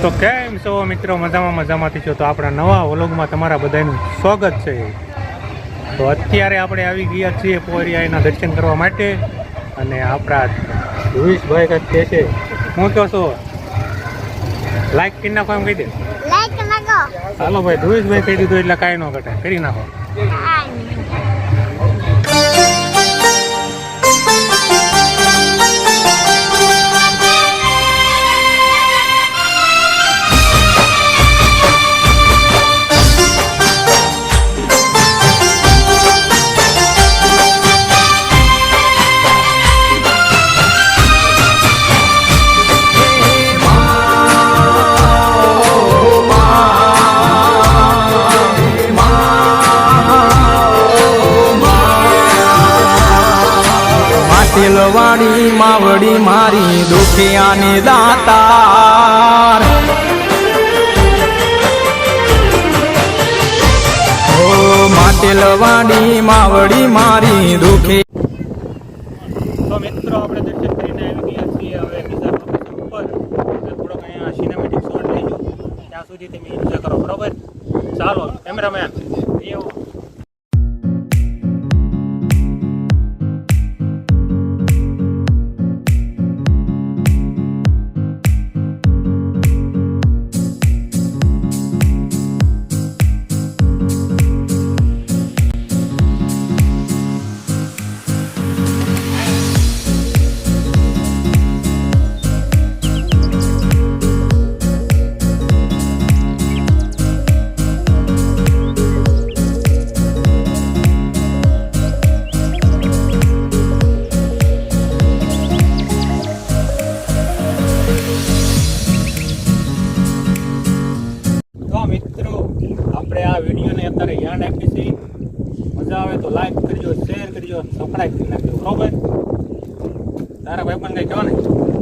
તો કેમ છો મિત્રો? મજામાં મજામાંથી છો? તો આપણા નવા વ્લોગમાં તમારા બધાનું સ્વાગત છે. તો અત્યારે આપણે આવી ગયા છીએ પોરિયાના દર્શન કરવા માટે અને આપણા ધ્રુવીશભાઈ કંઈક કહે છે. હું કહો છો લાઈક કરી નાખો એમ કહી દે. લાઈક નાખો. ચાલો ભાઈ, ધ્રુવીશભાઈ કહી દીધું એટલે કાંઈ ન ઘટે, કરી નાખો. તેલવાડી માવડી મારી દુખિયાની દાતાર ઓ માટેલવાડી માવડી મારી દુખી. તો મિત્રો આપણે દર્શન કરીને આવી ગયા છીએ હવે બીજા લોકેશન ઉપર. થોડોક અહીંયા સિનેમેટિક શોટ લઈશું, ત્યાં સુધી તમે એન્જોય કરો. બરોબર? ચાલો કેમેરામેન એવું. મિત્રો આપણે આ વિડીયોને અત્યારે યાદ રાખી છે. મજા આવે તો લાઈક કરજો, શેર કરજો, સબસ્ક્રાઈબ કરી નાખજો. બરોબર? તારા ભાઈ પણ કઈ કહો ને.